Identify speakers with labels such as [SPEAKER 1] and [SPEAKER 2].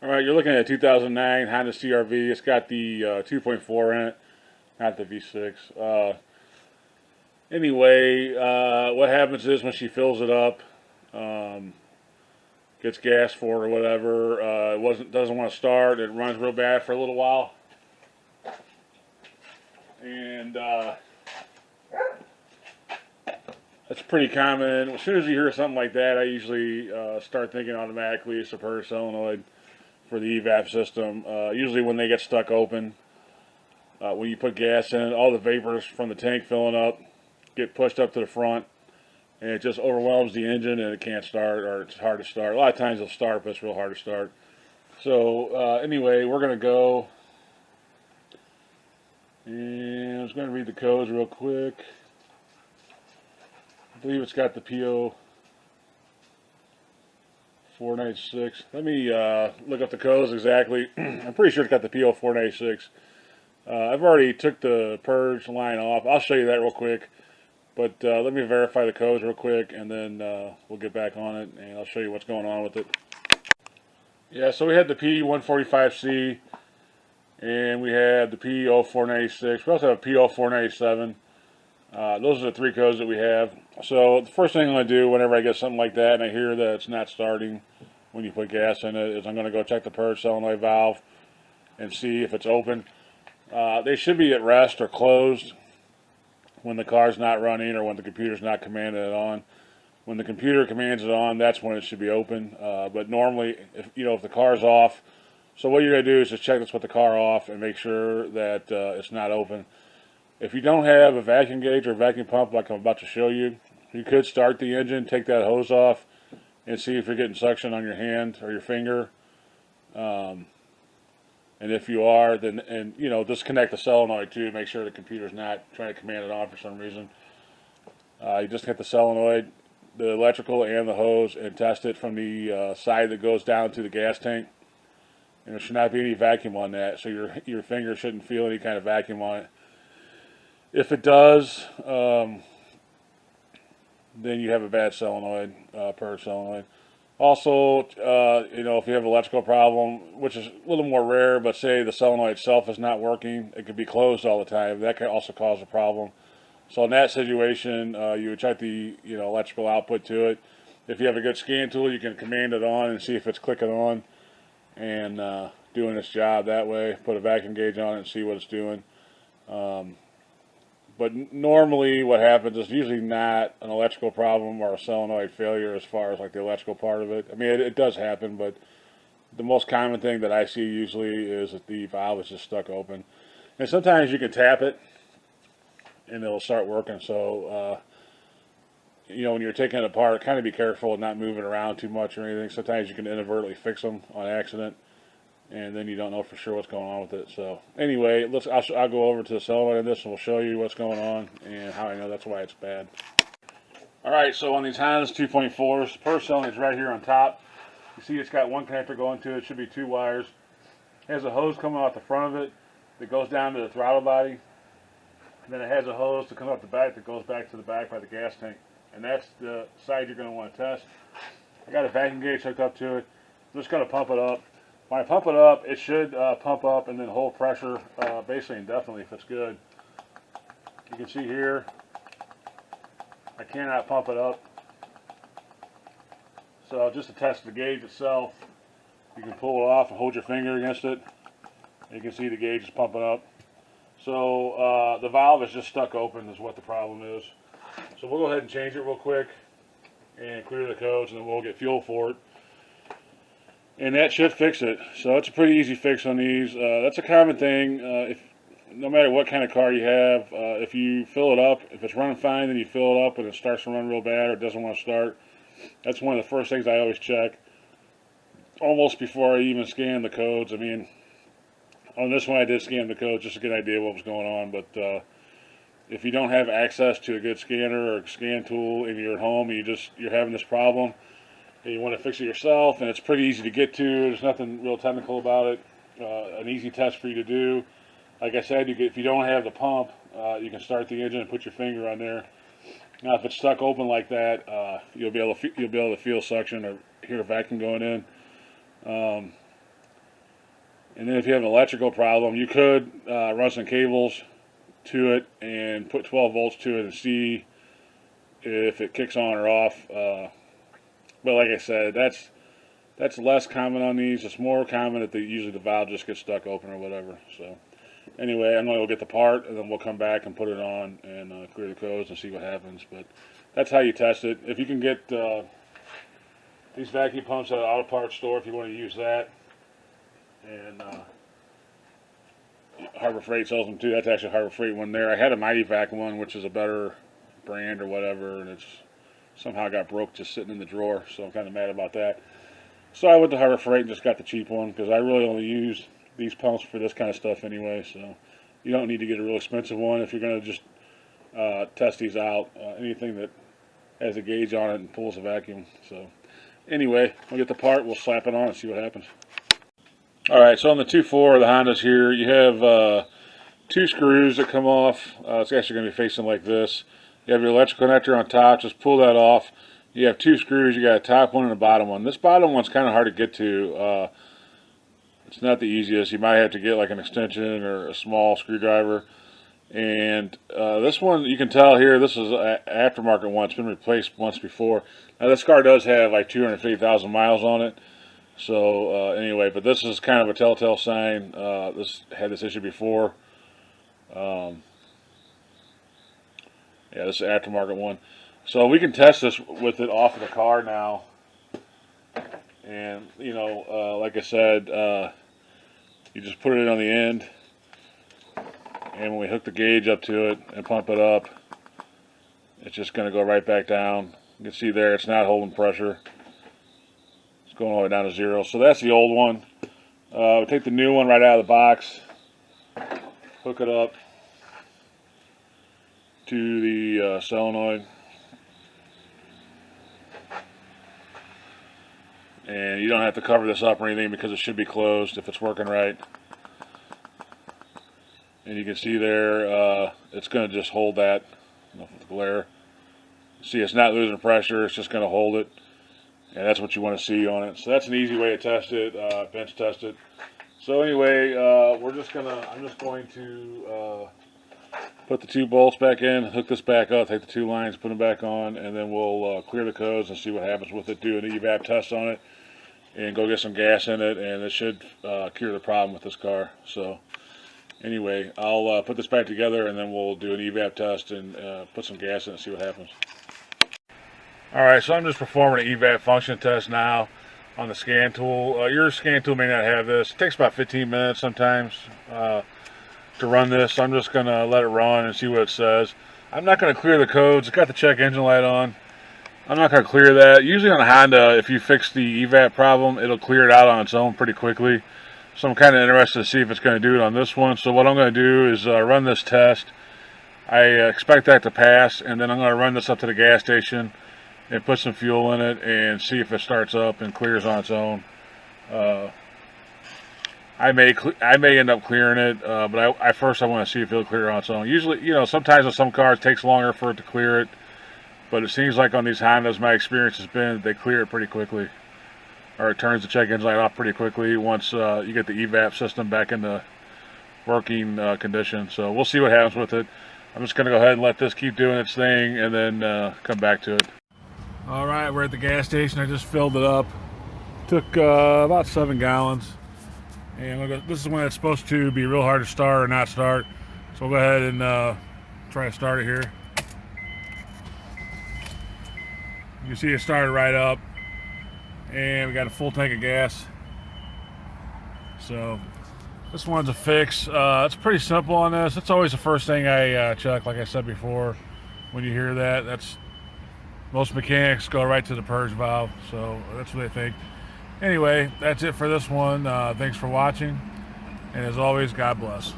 [SPEAKER 1] All right, you're looking at a 2009 Honda CRV. It's got the 2.4 in it, not the V6. What happens is when she fills it up, um, gets gas for it or whatever, it doesn't want to start. It runs real bad for a little while, and that's pretty common. As soon as you hear something like that, I usually start thinking automatically it's a purge solenoid for the evap system. Usually when they get stuck open, when you put gas in, all the vapors from the tank filling up get pushed up to the front, and it just overwhelms the engine, and it can't start, or it's hard to start. A lot of times it'll start, but it's real hard to start. So anyway, we're going to go, and I was going to read the codes real quick. I believe it's got the p0496. Let me look up the codes exactly. I'm pretty sure it's got the p0496. I've already took the purge line off. I'll show you that real quick. But let me verify the codes real quick, and then we'll get back on it, and I'll show you what's going on with it. Yeah, so we had the P145C, and we had the P0496. We also have P0497. Those are the three codes that we have. So the first thing I'm going to do whenever I get something like that, and I hear that it's not starting when you put gas in it, is I'm going to go check the purge solenoid valve and see if it's open. They should be at rest or closed when the car's not running or when the computer's not commanding it on. When the computer commands it on, that's when it should be open. But normally, if the car's off, so what you're going to do is just check this with the car off and make sure that it's not open. If you don't have a vacuum gauge or a vacuum pump like I'm about to show you, you could start the engine, take that hose off, and see if you're getting suction on your hand or your finger. And if you are, then disconnect the solenoid too. Make sure the computer's not trying to command it on for some reason. You just get the solenoid, the electrical, and the hose, and test it from the side that goes down to the gas tank. And there should not be any vacuum on that, so your finger shouldn't feel any kind of vacuum on it. If it does, then you have a bad solenoid, purge solenoid. Also, if you have an electrical problem, which is a little more rare, but say the solenoid itself is not working, it could be closed all the time. That can also cause a problem. So in that situation, you would check the electrical output to it. If you have a good scan tool, you can command it on and see if it's clicking on and doing its job that way. Put a vacuum gauge on it and see what it's doing. But normally what happens is usually not an electrical problem or a solenoid failure as far as like the electrical part of it. I mean, it does happen, but the most common thing that I see usually is that the valve is just stuck open. And sometimes you can tap it and it'll start working. So, when you're taking it apart, kind of be careful and not moving around too much or anything. Sometimes you can inadvertently fix them on accident, and then you don't know for sure what's going on with it. So anyway, I'll go over to the solenoid on this, and we'll show you what's going on and how I know that's why it's bad. All right, so on these Hondas 2.4s, the purge solenoid is right here on top. You see it's got one connector going to it. It should be two wires. It has a hose coming off the front of it that goes down to the throttle body. And then it has a hose that comes off the back that goes back to the back by the gas tank. And that's the side you're going to want to test. I got a vacuum gauge hooked up to it. I'm just going to pump it up. When I pump it up, it should pump up and then hold pressure basically indefinitely if it's good. You can see here, I cannot pump it up. So just to test the gauge itself, you can pull it off and hold your finger against it. You can see the gauge is pumping up. So the valve is just stuck open is what the problem is. So we'll go ahead and change it real quick and clear the codes, and then we'll get fuel for it. And that should fix it. So it's a pretty easy fix on these. That's a common thing. No matter what kind of car you have, if you fill it up, if it's running fine, then you fill it up and it starts to run real bad or it doesn't want to start. That's one of the first things I always check, almost before I even scan the codes. I mean, on this one I did scan the codes just to get an idea of what was going on. But if you don't have access to a good scanner or a scan tool and you're at home and you're having this problem, and you want to fix it yourself, and it's pretty easy to get to. There's nothing real technical about it. An easy test for you to do. Like I said, if you don't have the pump, you can start the engine and put your finger on there. Now, if it's stuck open like that, you'll be able to feel suction or hear a vacuum going in. And then if you have an electrical problem, you could run some cables to it and put 12 volts to it and see if it kicks on or off. But like I said, that's less common on these. It's more common that usually the valve just gets stuck open or whatever. So anyway, I'm going to go get the part, and then we'll come back and put it on and clear the codes and see what happens. But that's how you test it. If you can get these vacuum pumps at an auto parts store, if you want to use that, and Harbor Freight sells them too. That's actually a Harbor Freight one there. I had a Mighty Vac one, which is a better brand or whatever, and it's somehow got broke just sitting in the drawer, so I'm kind of mad about that. So I went to Harbor Freight and just got the cheap one, because I really only use these pumps for this kind of stuff anyway, so you don't need to get a real expensive one if you're going to just test these out. Anything that has a gauge on it and pulls a vacuum. So anyway, we'll get the part, we'll slap it on and see what happens. Alright, so on the 2.4 of the Hondas here, you have 2 screws that come off. It's actually going to be facing like this. You have your electrical connector on top, just pull that off. You have 2 screws, you got a top one and a bottom one. This bottom one's kind of hard to get to. It's not the easiest. You might have to get like an extension or a small screwdriver. And this one, you can tell here, this is an aftermarket one. It's been replaced once before. Now this car does have like 250,000 miles on it. So anyway, but this is kind of a telltale sign. This had this issue before. Yeah, this is an aftermarket one. So we can test this with it off of the car now. And, you know, like I said, you just put it on the end. And when we hook the gauge up to it and pump it up, it's just going to go right back down. You can see there, it's not holding pressure. It's going all the way down to 0. So that's the old one. We'll take the new one right out of the box. Hook it up to the solenoid. And you don't have to cover this up or anything because it should be closed if it's working right. And you can see there, it's going to just hold that. Enough with the glare. See, it's not losing pressure. It's just going to hold it. And that's what you want to see on it. So that's an easy way to test it, bench test it. So anyway, I'm just going to put the 2 bolts back in, hook this back up, take the 2 lines, put them back on, and then we'll clear the codes and see what happens with it. Do an evap test on it, and go get some gas in it, and it should cure the problem with this car. So anyway, I'll put this back together, and then we'll do an evap test and put some gas in it and see what happens. Alright, so I'm just performing an evap function test now on the scan tool. Your scan tool may not have this. It takes about 15 minutes sometimes to run this. I'm just going to let it run and see what it says. I'm not going to clear the codes. It's got the check engine light on. I'm not going to clear that. Usually on a Honda, if you fix the evap problem, it'll clear it out on its own pretty quickly. So I'm kind of interested to see if it's going to do it on this one. So what I'm going to do is run this test. I expect that to pass, and then I'm going to run this up to the gas station and put some fuel in it and see if it starts up and clears on its own. I may end up clearing it, but first I want to see if it'll clear on its own. Usually, you know, sometimes on some cars it takes longer for it to clear it, but it seems like on these Hondas, my experience has been they clear it pretty quickly, or it turns the check engine light off pretty quickly once you get the evap system back into working condition. So we'll see what happens with it. I'm just going to go ahead and let this keep doing its thing and then come back to it. Alright, we're at the gas station. I just filled it up. Took about 7 gallons. And this is when it's supposed to be real hard to start or not start. So we'll go ahead and try to start it here. You can see it started right up. And we got a full tank of gas. So this one's a fix. It's pretty simple on this. It's always the first thing I check, like I said before. When you hear that, most mechanics go right to the purge valve, so that's what they think. Anyway, that's it for this one. Thanks for watching, and as always, God bless.